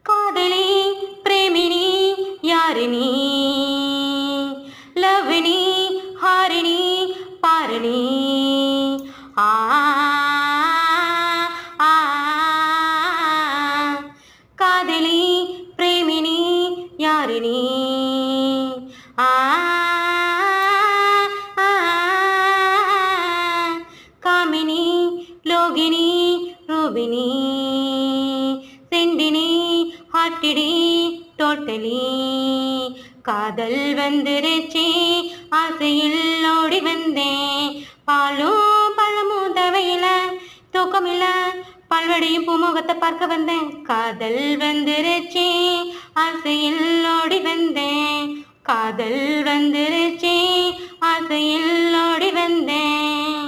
காதலி பிரேமினி யாரினி லவ்னி ஹாரிணி பாரணி ஆ ஆ காதலி பிரேமினி யாரினி ஆ காமினி லோகினி ரூபினி செண்டினி ஹாட்டிடி டோட்டலி காதல் வந்துருச்சு ஆசையில் ஓடி வந்தேன் பாலும் பழமும் தவையில தூக்கமில்ல பல்வடியும் பூமுகத்தை பார்க்க வந்தேன் காதல் வந்துருச்சு ஆசையில் ஓடி வந்தேன் காதல் வந்துருச்சு ஆசையில் ஓடி வந்தேன்